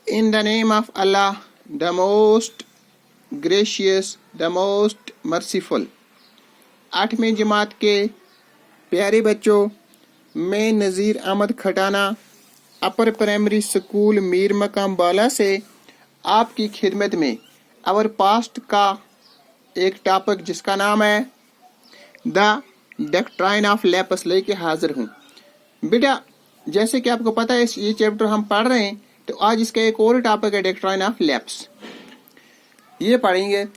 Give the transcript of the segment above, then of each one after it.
In the name of Allah, the most gracious, the most merciful। 8वीं जमात के प्यारे बच्चों, मैं Nazir Ahmad Khatana upper primary school Mir Maqam Bala से आपकी खिदमत में आवर पास्ट का एक टॉपिक जिसका नाम है द डॉक्ट्राइन ऑफ लैप्स लेके हाजिर हूँ। बेटा, जैसे कि आपको पता है ये चैप्टर हम पढ़ रहे हैं, तो आज इसका एक और टॉपिक है डॉक्ट्राइन ऑफ लैप्स, ये पढ़ेंगे।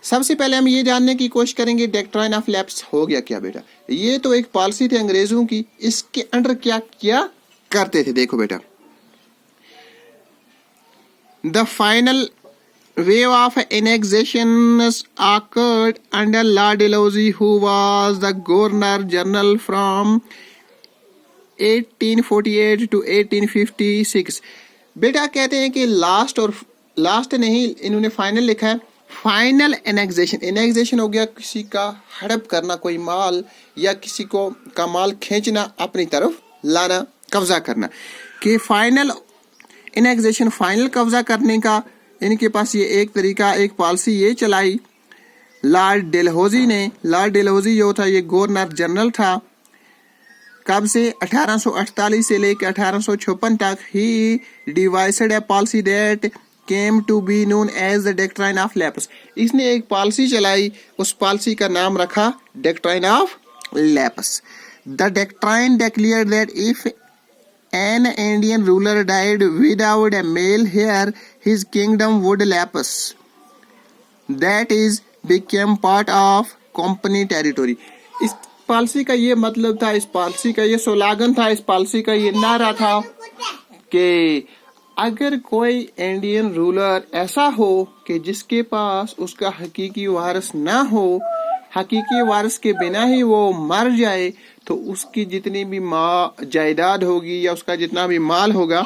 सबसे पहले हम ये जानने की कोशिश करेंगे डॉक्ट्राइन ऑफ लैप्स हो गया क्या। बेटा, ये तो एक पॉलिसी थी अंग्रेजों की, इसके अंडर क्या क्या करते थे देखो बेटा। The final wave of annexations occurred under Lord Dalhousie, who was the Governor General from 1848 to 1856। बेटा कहते हैं कि लास्ट नहीं, इन्होंने फाइनल लिखा है। फाइनल एनेक्सेशन हो गया किसी का हड़प करना, कोई माल या किसी को का माल खींचना, अपनी तरफ लाना, कब्जा करना। कि फाइनल एनेक्सेशन, फाइनल कब्जा करने का इनके पास ये एक तरीका, एक पॉलिसी ये चलाई लॉर्ड डेलहौजी ने। लॉर्ड डेलहौजी जो था ये गवर्नर जनरल था। कब से? 1848 से लेकर 1856 तक। He devised a policy that came to be known as the doctrine of lapse. इसने एक पॉलिसी चलाई, उस पॉलिसी का नाम रखा doctrine of lapse. The doctrine declared that if an Indian ruler died without a male heir, his kingdom would lapse. That is became part of company territory। इस policy का ये मतलब था, इस पॉलिसी का ये स्लोगन था, इस पॉलिसी का ये नारा था कि अगर कोई इंडियन रूलर ऐसा हो कि जिसके पास उसका हकीकी वारिस ना हो, हकीकी वारिस के बिना ही वो मर जाए, तो उसकी जितनी भी जायदाद होगी या उसका जितना भी माल होगा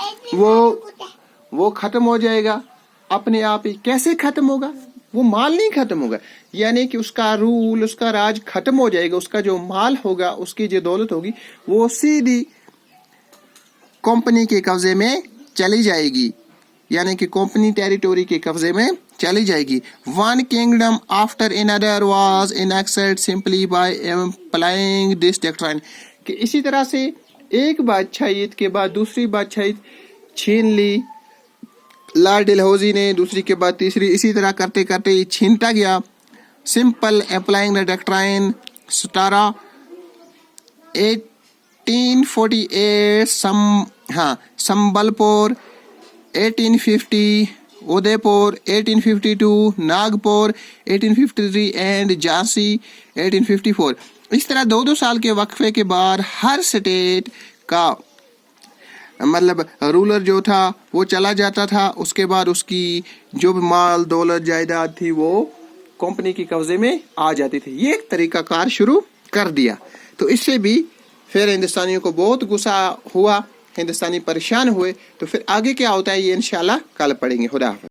वो खत्म हो जाएगा अपने आप ही। कैसे खत्म होगा? वो माल नहीं खत्म होगा, यानी कि उसका रूल, उसका राज खत्म हो जाएगा। उसका जो माल होगा, उसकी जो दौलत होगी, वो सीधी कंपनी के कब्जे में चली जाएगी, यानी कि कंपनी टेरिटोरी के कब्जे में चली जाएगी। One kingdom after another was enacted simply by applying this doctrine. कि इसी तरह से एक बादशाहियत के बाद दूसरी बादशाहियत छीन ली लॉर्ड डेलहौजी ने, दूसरी के बाद तीसरी, इसी तरह करते करते ये छीनता गया। Simple applying the doctrine स्टारा 1848 Sambalpur 1850 Udaipur 1852 Nagpur 1853 and Jhansi 1854। इस तरह 2-2 साल के वक्फे के बाद हर स्टेट का मतलब रूलर जो था वो चला जाता था। उसके बाद उसकी जो भी माल दौलत जायदाद थी वो कंपनी की कब्जे में आ जाती थी। ये एक तरीका कार शुरू कर दिया। तो इससे भी फिर हिंदुस्तानियों को बहुत गुस्सा हुआ, हिंदुस्तानी परेशान हुए। तो फिर आगे क्या होता है ये इंशाल्लाह कल पढ़ेंगे। खुदा हाफ़िज़।